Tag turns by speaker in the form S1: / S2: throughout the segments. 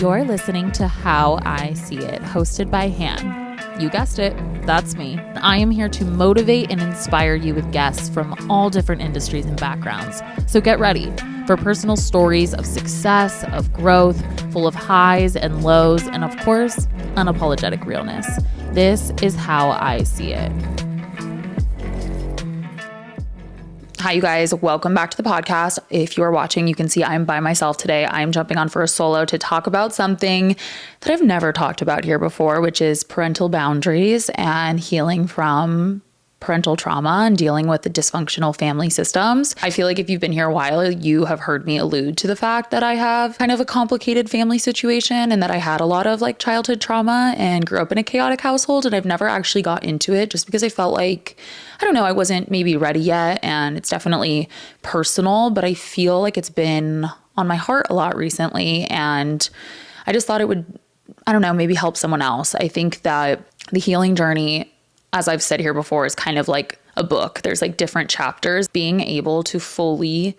S1: You're listening to How I See It, hosted by Han. You guessed it, that's me. I am here to motivate and inspire you with guests from all different industries and backgrounds. So get ready for personal stories of success, of growth, full of highs and lows, and of course, unapologetic realness. This is How I See It. Hi, you guys. Welcome back to the podcast. If you are watching, you can see I'm by myself today. I'm jumping on for a solo to talk about something that I've never talked about here before, which is parental boundaries and healing from parental trauma and dealing with the dysfunctional family systems. I feel like if you've been here a while, you have heard me allude to the fact that I have kind of a complicated family situation and that I had a lot of like childhood trauma and grew up in a chaotic household. And I've never actually got into it just because I felt like, I don't know, I wasn't maybe ready yet. And it's definitely personal, but I feel like it's been on my heart a lot recently. And I just thought it would, I don't know, maybe help someone else. I think that the healing journey, as I've said here before, is kind of like a book. There's like different chapters. Being able to fully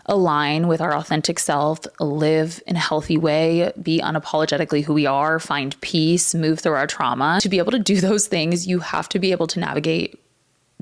S1: align with our authentic self, live in a healthy way, be unapologetically who we are, find peace, move through our trauma. To be able to do those things, you have to be able to navigate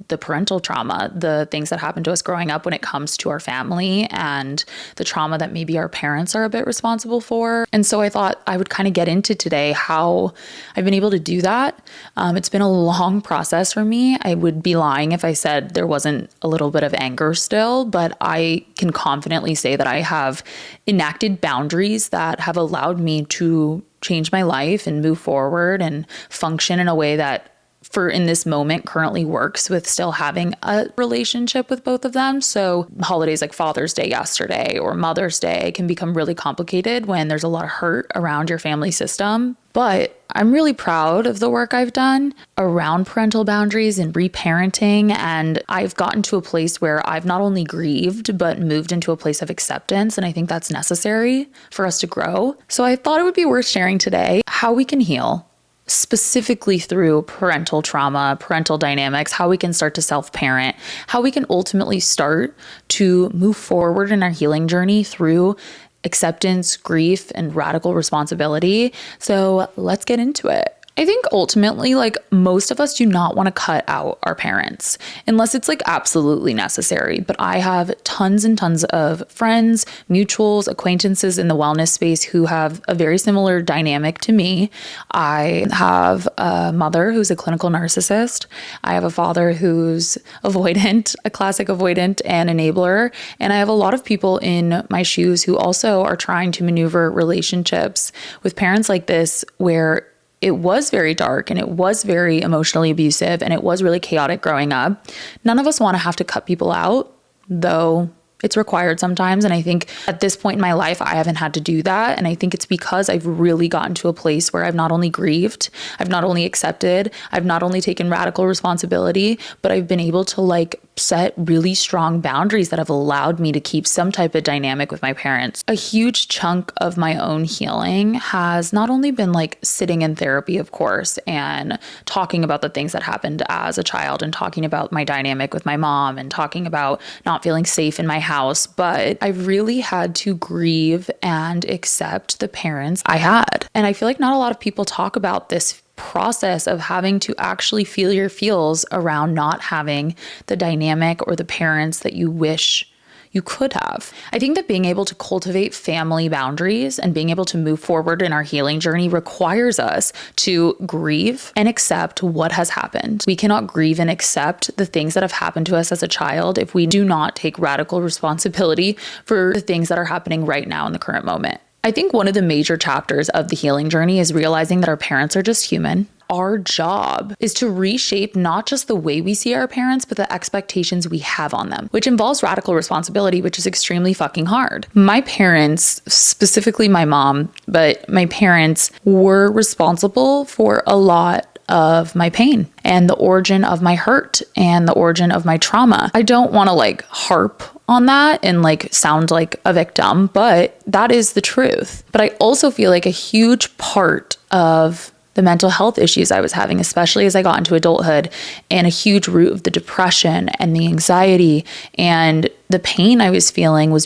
S1: the parental trauma, the things that happen to us growing up when it comes to our family and the trauma that maybe our parents are a bit responsible for. And so I thought I would kind of get into today how I've been able to do that. It's been a long process for me. I would be lying if I said there wasn't a little bit of anger still, but I can confidently say that I have enacted boundaries that have allowed me to change my life and move forward and function in a way that in this moment currently works with still having a relationship with both of them. So holidays like Father's Day yesterday or Mother's Day can become really complicated when there's a lot of hurt around your family system. But I'm really proud of the work I've done around parental boundaries and reparenting. And I've gotten to a place where I've not only grieved, but moved into a place of acceptance. And I think that's necessary for us to grow. So I thought it would be worth sharing today how we can heal, specifically through parental trauma, parental dynamics, how we can start to self-parent, how we can ultimately start to move forward in our healing journey through acceptance, grief, and radical responsibility. So let's get into it. I think ultimately, like most of us do not want to cut out our parents unless it's like absolutely necessary. But I have tons and tons of friends, mutuals, acquaintances in the wellness space who have a very similar dynamic to me. I have a mother who's a clinical narcissist. I have a father who's avoidant, a classic avoidant and enabler. And I have a lot of people in my shoes who also are trying to maneuver relationships with parents like this, where it was very dark and it was very emotionally abusive and it was really chaotic growing up. None of us want to have to cut people out, though it's required sometimes. And I think at this point in my life, I haven't had to do that. And I think it's because I've really gotten to a place where I've not only grieved, I've not only accepted, I've not only taken radical responsibility, but I've been able to like set really strong boundaries that have allowed me to keep some type of dynamic with my parents. A huge chunk of my own healing has not only been like sitting in therapy, of course, and talking about the things that happened as a child and talking about my dynamic with my mom and talking about not feeling safe in my house, but I really had to grieve and accept the parents I had. And I feel like not a lot of people talk about this process of having to actually feel your feels around not having the dynamic or the parents that you wish you could have. I think that being able to cultivate family boundaries and being able to move forward in our healing journey requires us to grieve and accept what has happened. We cannot grieve and accept the things that have happened to us as a child if we do not take radical responsibility for the things that are happening right now in the current moment. I think one of the major chapters of the healing journey is realizing that our parents are just human. Our job is to reshape not just the way we see our parents, but the expectations we have on them, which involves radical responsibility, which is extremely fucking hard. My parents, specifically my mom, but my parents were responsible for a lot of my pain and the origin of my hurt and the origin of my trauma. I don't want to like harp on that and like sound like a victim, but that is the truth. But I also feel like a huge part of the mental health issues I was having, especially as I got into adulthood, and a huge root of the depression and the anxiety and the pain I was feeling was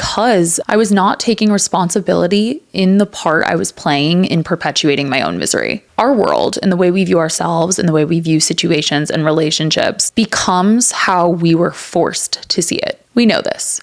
S1: because I was not taking responsibility in the part I was playing in perpetuating my own misery. Our world and the way we view ourselves and the way we view situations and relationships becomes how we were forced to see it. We know this.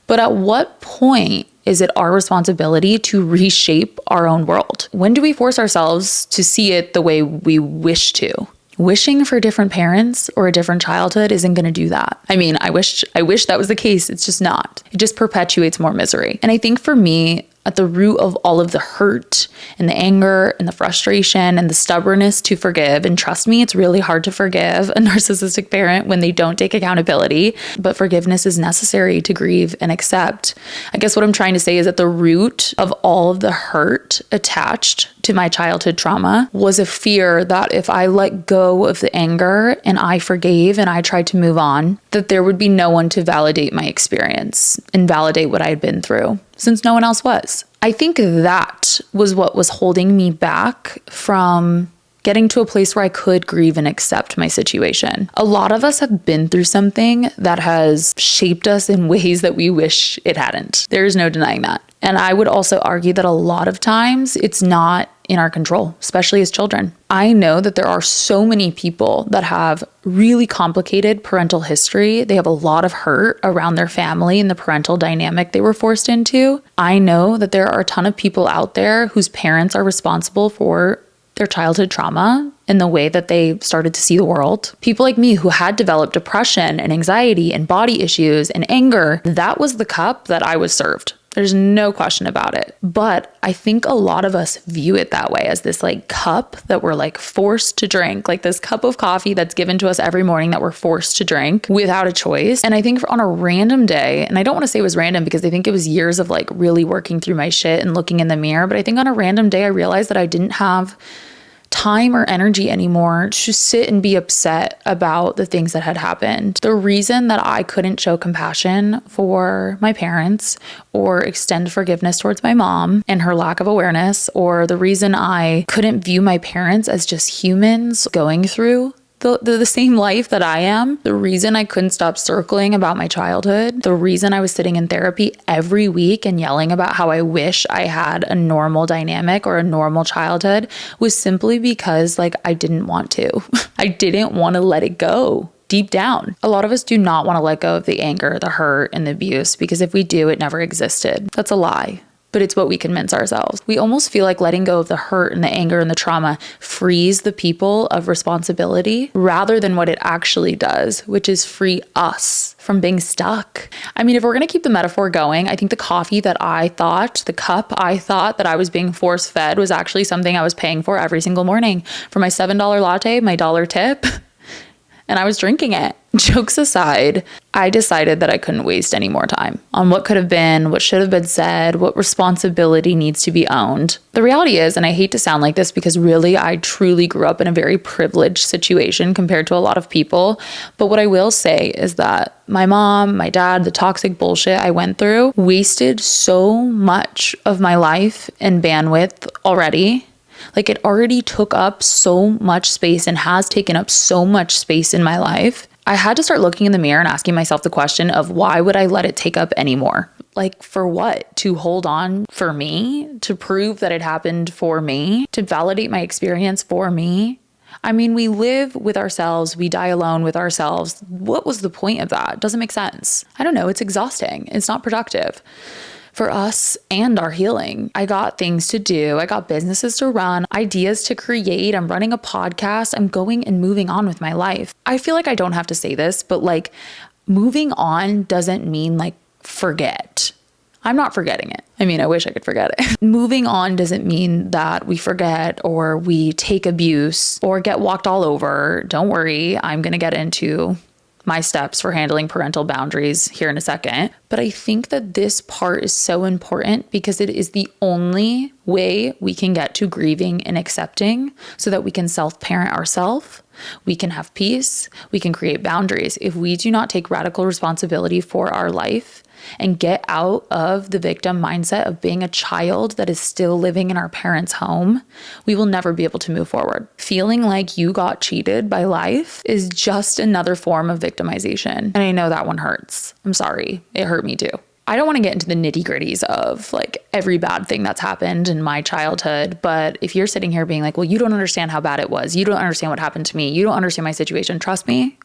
S1: But at what point is it our responsibility to reshape our own world? When do we force ourselves to see it the way we wish to? Wishing for different parents or a different childhood isn't going to do that. I mean, I wish that was the case. It's just not. It just perpetuates more misery. And I think for me, at the root of all of the hurt and the anger and the frustration and the stubbornness to forgive, and trust me, it's really hard to forgive a narcissistic parent when they don't take accountability, but forgiveness is necessary to grieve and accept. I guess what I'm trying to say is that the root of all of the hurt attached to my childhood trauma was a fear that if I let go of the anger and I forgave and I tried to move on, that there would be no one to validate my experience and validate what I had been through, since no one else was. I think that was what was holding me back from getting to a place where I could grieve and accept my situation. A lot of us have been through something that has shaped us in ways that we wish it hadn't. There is no denying that. And I would also argue that a lot of times it's not in our control, especially as children. I know that there are so many people that have really complicated parental history. They have a lot of hurt around their family and the parental dynamic they were forced into. I know that there are a ton of people out there whose parents are responsible for their childhood trauma and the way that they started to see the world. People like me who had developed depression and anxiety and body issues and anger, that was the cup that I was served. There's no question about it. But I think a lot of us view it that way, as this like cup that we're like forced to drink, like this cup of coffee that's given to us every morning that we're forced to drink without a choice. And I think on a random day, and I don't want to say it was random because I think it was years of like really working through my shit and looking in the mirror, but I think on a random day I realized that I didn't have time or energy anymore to sit and be upset about the things that had happened. The reason that I couldn't show compassion for my parents or extend forgiveness towards my mom and her lack of awareness, or the reason I couldn't view my parents as just humans going through the same life that I am, the reason I couldn't stop circling about my childhood, the reason I was sitting in therapy every week and yelling about how I wish I had a normal dynamic or a normal childhood, was simply because like I didn't want to. I didn't want to let it go. Deep down, a lot of us do not want to let go of the anger, the hurt, and the abuse, because if we do, it never existed. That's a lie. But it's what we convince ourselves. We almost feel like letting go of the hurt and the anger and the trauma frees the people of responsibility rather than what it actually does, which is free us from being stuck. I mean, if we're going to keep the metaphor going, I think the coffee that I thought, the cup I thought that I was being force fed was actually something I was paying for every single morning for my $7 latte, my dollar tip. And I was drinking it. Jokes aside, I decided that I couldn't waste any more time on what could have been, what should have been said, what responsibility needs to be owned. The reality is, and I hate to sound like this because really I truly grew up in a very privileged situation compared to a lot of people, but what I will say is that my mom, my dad, the toxic bullshit I went through wasted so much of my life and bandwidth already. Like it already took up so much space and has taken up so much space in my life. I had to start looking in the mirror and asking myself the question of why would I let it take up anymore? Like for what? To hold on for me? To prove that it happened for me? To validate my experience for me? I mean, we live with ourselves. We die alone with ourselves. What was the point of that? It doesn't make sense. I don't know. It's exhausting. It's not productive for us and our healing. I got things to do. I got businesses to run, ideas to create. I'm running a podcast. I'm going and moving on with my life. I feel like I don't have to say this, but like moving on doesn't mean like forget. I'm not forgetting it. I mean, I wish I could forget it. Moving on doesn't mean that we forget or we take abuse or get walked all over. Don't worry. I'm going to get into my steps for handling parental boundaries here in a second. But I think that this part is so important because it is the only way we can get to grieving and accepting so that we can self-parent ourselves. We can have peace. We can create boundaries. If we do not take radical responsibility for our life and get out of the victim mindset of being a child that is still living in our parents' home, we will never be able to move forward. Feeling like you got cheated by life is just another form of victimization. And I know that one hurts. I'm sorry. It hurt me too. I don't want to get into the nitty gritties of like every bad thing that's happened in my childhood. But if you're sitting here being like, well, you don't understand how bad it was. You don't understand what happened to me. You don't understand my situation. Trust me,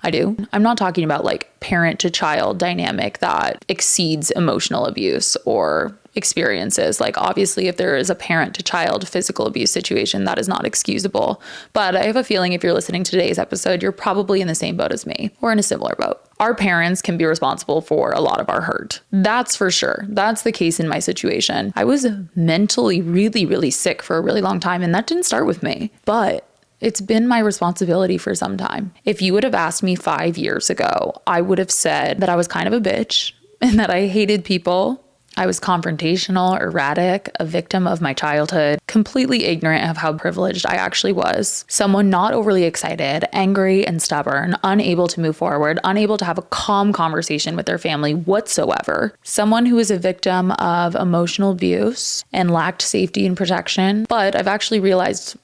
S1: I do. I'm not talking about like parent to child dynamic that exceeds emotional abuse or experiences. Like obviously if there is a parent to child physical abuse situation, that is not excusable. But I have a feeling if you're listening to today's episode, you're probably in the same boat as me or in a similar boat. Our parents can be responsible for a lot of our hurt. That's for sure. That's the case in my situation. I was mentally really, really sick for a really long time, and that didn't start with me. But it's been my responsibility for some time. If you would have asked me 5 years ago, I would have said that I was kind of a bitch and that I hated people. I was confrontational, erratic, a victim of my childhood, completely ignorant of how privileged I actually was. Someone not overly excited, angry and stubborn, unable to move forward, unable to have a calm conversation with their family whatsoever. Someone who was a victim of emotional abuse and lacked safety and protection. But I've actually realized,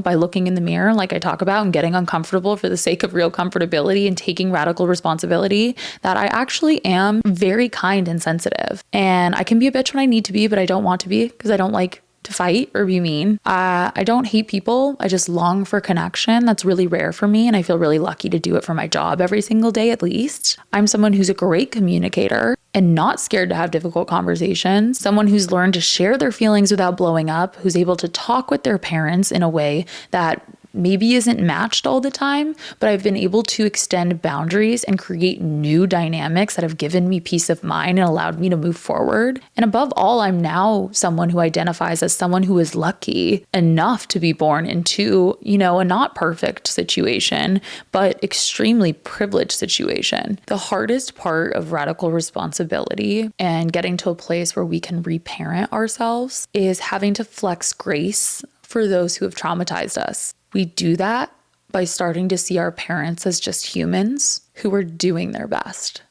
S1: by looking in the mirror, like I talk about, and getting uncomfortable for the sake of real comfortability and taking radical responsibility, that I actually am very kind and sensitive. And I can be a bitch when I need to be, but I don't want to be because I don't like to fight or be mean. I don't hate people. I just long for connection. That's really rare for me. And I feel really lucky to do it for my job every single day, at least. I'm someone who's a great communicator and not scared to have difficult conversations. Someone who's learned to share their feelings without blowing up, who's able to talk with their parents in a way that maybe isn't matched all the time, but I've been able to extend boundaries and create new dynamics that have given me peace of mind and allowed me to move forward. And above all, I'm now someone who identifies as someone who is lucky enough to be born into, a not perfect situation, but extremely privileged situation. The hardest part of radical responsibility and getting to a place where we can reparent ourselves is having to flex grace for those who have traumatized us. We do that by starting to see our parents as just humans who are doing their best.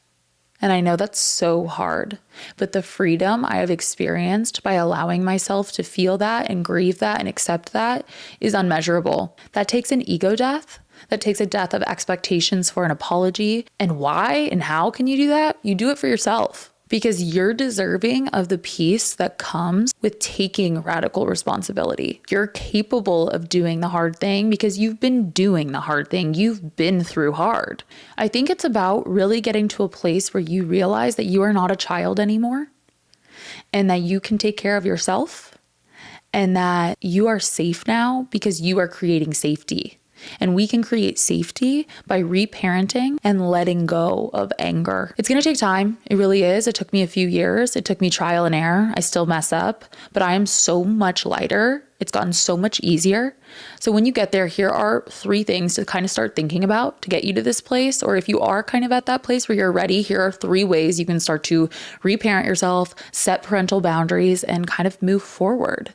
S1: And I know that's so hard, but the freedom I have experienced by allowing myself to feel that and grieve that and accept that is unmeasurable. That takes an ego death. That takes a death of expectations for an apology. And why and how can you do that? You do it for yourself. Because you're deserving of the peace that comes with taking radical responsibility. You're capable of doing the hard thing because you've been doing the hard thing. You've been through hard. I think it's about really getting to a place where you realize that you are not a child anymore and that you can take care of yourself and that you are safe now because you are creating safety. And we can create safety by reparenting and letting go of anger. It's going to take time. It really is. It took me a few years. It took me trial and error. I still mess up, but I am so much lighter. It's gotten so much easier. So when you get there, here are 3 things to kind of start thinking about to get you to this place. Or if you are kind of at that place where you're ready, here are 3 ways you can start to reparent yourself, set parental boundaries, and kind of move forward.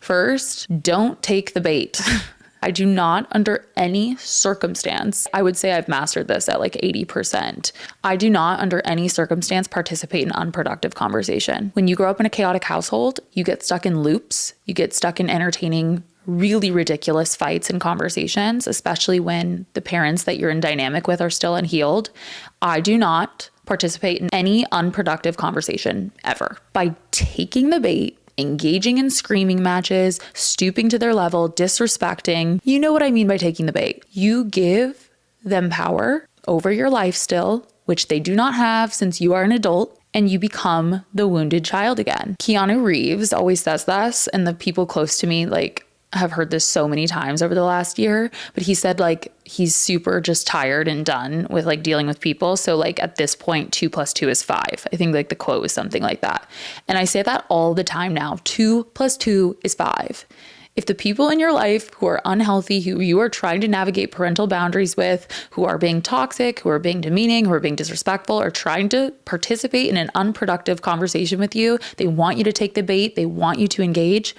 S1: First, don't take the bait. I do not, under any circumstance, I would say I've mastered this at like 80%. I do not, under any circumstance, participate in unproductive conversation. When you grow up in a chaotic household, you get stuck in loops. You get stuck in entertaining really ridiculous fights and conversations, especially when the parents that you're in dynamic with are still unhealed. I do not participate in any unproductive conversation ever. By taking the bait, engaging in screaming matches, stooping to their level, disrespecting. You know what I mean by taking the bait. You give them power over your life still, which they do not have since you are an adult, and you become the wounded child again. Keanu Reeves always says this, and the people close to me have heard this so many times over the last year, but he said he's super just tired and done with dealing with people. So at this point, 2 + 2 is 5. I think the quote was something like that. And I say that all the time now, 2 + 2 is 5. If the people in your life who are unhealthy, who you are trying to navigate parental boundaries with, who are being toxic, who are being demeaning, who are being disrespectful, or trying to participate in an unproductive conversation with you, they want you to take the bait, they want you to engage.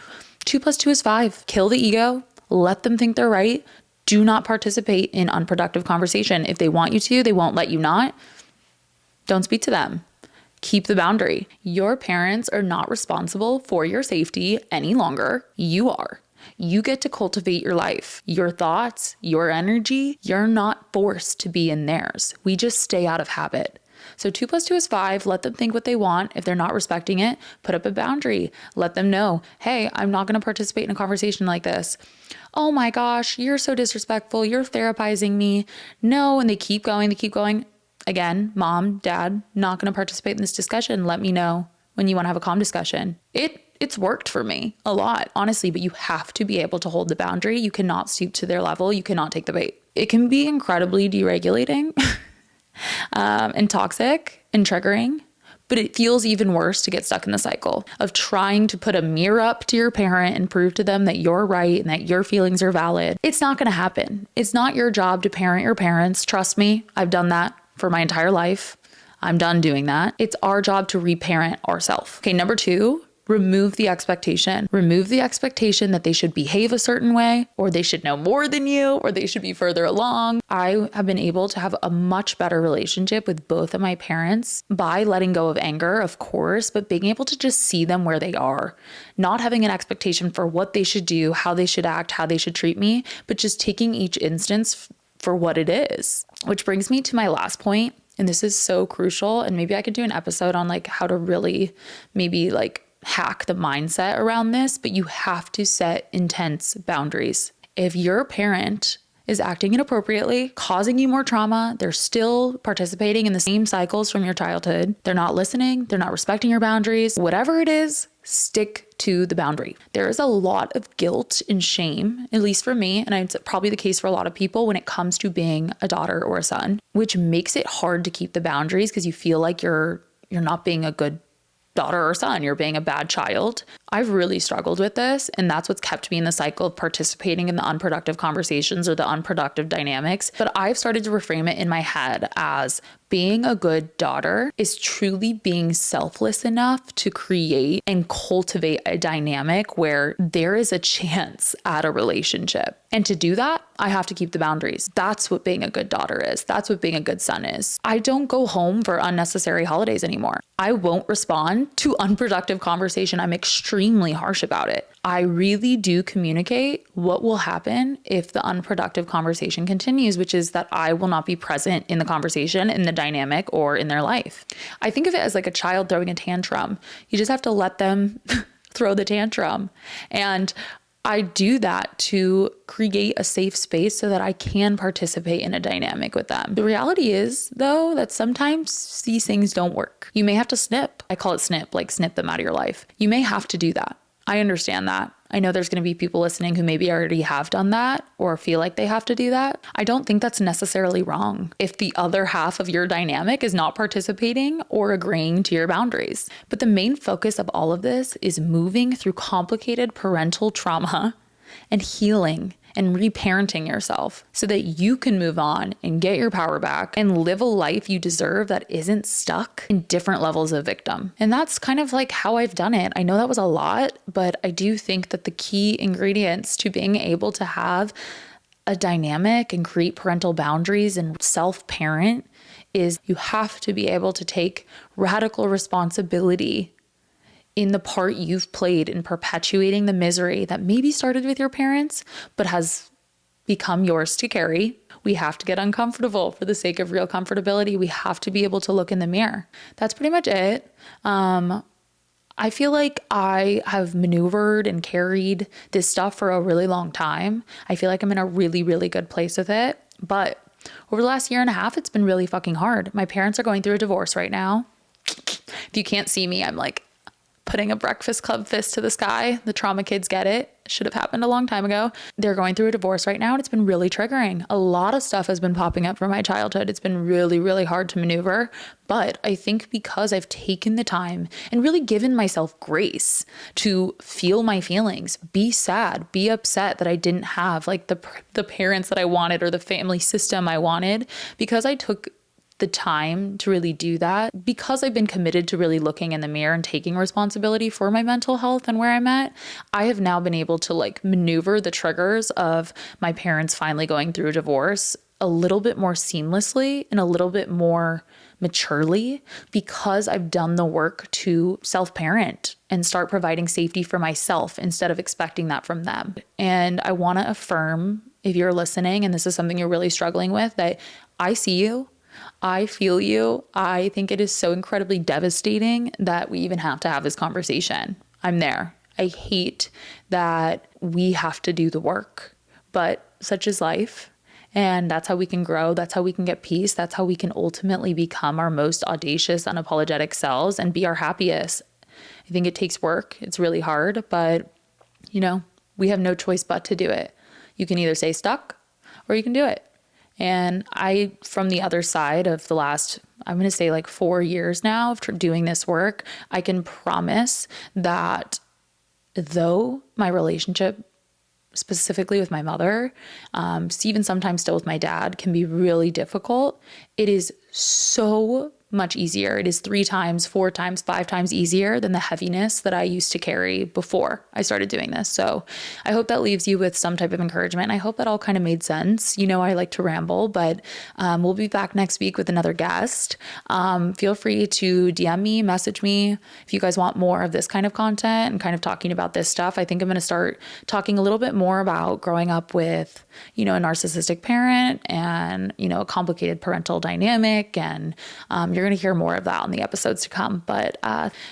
S1: 2 + 2 is 5. Kill the ego. Let them think they're right. Do not participate in unproductive conversation. If they want you to, they won't let you not. Don't speak to them. Keep the boundary. Your parents are not responsible for your safety any longer. You are. You get to cultivate your life, your thoughts, your energy. You're not forced to be in theirs. We just stay out of habit. So 2 plus 2 is 5. Let them think what they want. If they're not respecting it, put up a boundary. Let them know, hey, I'm not going to participate in a conversation like this. Oh my gosh, you're so disrespectful. You're therapizing me. No. And they keep going. They keep going. Again, mom, dad, not going to participate in this discussion. Let me know when you want to have a calm discussion. It's worked for me a lot, honestly, but you have to be able to hold the boundary. You cannot stoop to their level. You cannot take the bait. It can be incredibly deregulating and toxic and triggering, but it feels even worse to get stuck in the cycle of trying to put a mirror up to your parent and prove to them that you're right and that your feelings are valid. It's not going to happen. It's not your job to parent your parents. Trust me, I've done that for my entire life. I'm done doing that. It's our job to reparent ourselves. Okay, number 2, remove the expectation. Remove the expectation that they should behave a certain way, or they should know more than you, or they should be further along. I have been able to have a much better relationship with both of my parents by letting go of anger, of course, but being able to just see them where they are, not having an expectation for what they should do, how they should act, how they should treat me, but just taking each instance for what it is. Which brings me to my last point, and this is so crucial, and maybe I could do an episode on like how to really maybe like hack the mindset around this, but you have to set intense boundaries. If your parent is acting inappropriately, causing you more trauma, they're still participating in the same cycles from your childhood, they're not listening, they're not respecting your boundaries, whatever it is, stick to the boundary. There is a lot of guilt and shame, at least for me, and it's probably the case for a lot of people when it comes to being a daughter or a son, which makes it hard to keep the boundaries because you feel like you're not being a good daughter or son, you're being a bad child. I've really struggled with this, and that's what's kept me in the cycle of participating in the unproductive conversations or the unproductive dynamics. But I've started to reframe it in my head as being a good daughter is truly being selfless enough to create and cultivate a dynamic where there is a chance at a relationship. And to do that, I have to keep the boundaries. That's what being a good daughter is. That's what being a good son is. I don't go home for unnecessary holidays anymore. I won't respond to unproductive conversation. I'm extremely harsh about it. I really do communicate what will happen if the unproductive conversation continues, which is that I will not be present in the conversation, in the dynamic, or in their life. I think of it as like a child throwing a tantrum. You just have to let them throw the tantrum. And I do that to create a safe space so that I can participate in a dynamic with them. The reality is, though, that sometimes these things don't work. You may have to snip. I call it snip, like snip them out of your life. You may have to do that. I understand that. I know there's going to be people listening who maybe already have done that or feel like they have to do that. I don't think that's necessarily wrong if the other half of your dynamic is not participating or agreeing to your boundaries. But the main focus of all of this is moving through complicated parental trauma and healing and reparenting yourself so that you can move on and get your power back and live a life you deserve that isn't stuck in different levels of victim. And that's kind of like how I've done it. I know that was a lot, but I do think that the key ingredients to being able to have a dynamic and create parental boundaries and self-parent is you have to be able to take radical responsibility in the part you've played in perpetuating the misery that maybe started with your parents, but has become yours to carry. We have to get uncomfortable for the sake of real comfortability. We have to be able to look in the mirror. That's pretty much it. I feel like I have maneuvered and carried this stuff for a really long time. I feel like I'm in a really, really good place with it. But over the last year and a half, it's been really fucking hard. My parents are going through a divorce right now. If you can't see me, I'm like putting a Breakfast Club fist to the sky. The trauma kids get it. Should have happened a long time ago. They're going through a divorce right now, and it's been really triggering. A lot of stuff has been popping up from my childhood. It's been really, really hard to maneuver. But I think because I've taken the time and really given myself grace to feel my feelings, be sad, be upset that I didn't have like the parents that I wanted or the family system I wanted, because I took the time to really do that, because I've been committed to really looking in the mirror and taking responsibility for my mental health and where I'm at, I have now been able to like maneuver the triggers of my parents finally going through a divorce a little bit more seamlessly and a little bit more maturely, because I've done the work to self-parent and start providing safety for myself instead of expecting that from them. And I want to affirm, if you're listening and this is something you're really struggling with, that I see you. I feel you. I think it is so incredibly devastating that we even have to have this conversation. I'm there. I hate that we have to do the work, but such is life. And that's how we can grow. That's how we can get peace. That's how we can ultimately become our most audacious, unapologetic selves and be our happiest. I think it takes work. It's really hard, but we have no choice but to do it. You can either stay stuck or you can do it. And I, from the other side of the last, I'm going to say like 4 years now of doing this work, I can promise that though my relationship specifically with my mother, even sometimes still with my dad, can be really difficult, it is so much easier. It is 3 times, 4 times, 5 times easier than the heaviness that I used to carry before I started doing this. So I hope that leaves you with some type of encouragement. I hope that all kind of made sense. I like to ramble, but we'll be back next week with another guest. Feel free to DM me, message me if you guys want more of this kind of content and kind of talking about this stuff. I think I'm going to start talking a little bit more about growing up with, a narcissistic parent and, a complicated parental dynamic. And you're going to hear more of that on the episodes to come. But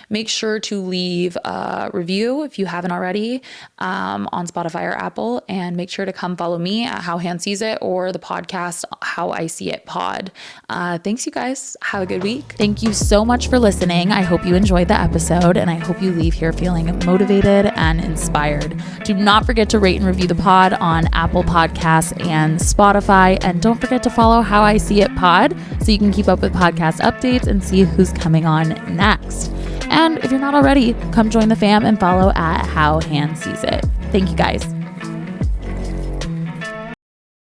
S1: make sure to leave a review if you haven't already on Spotify or Apple. And make sure to come follow me at How Han Sees It or the podcast How I See It Pod. Thanks, you guys. Have a good week. Thank you so much for listening. I hope you enjoyed the episode and I hope you leave here feeling motivated and inspired. Do not forget to rate and review the pod on Apple Podcasts and Spotify. And don't forget to follow How I See It Pod so you can keep up with podcast updates and see who's coming on next. And if you're not already, come join the fam and follow at How Han Sees It. Thank you guys.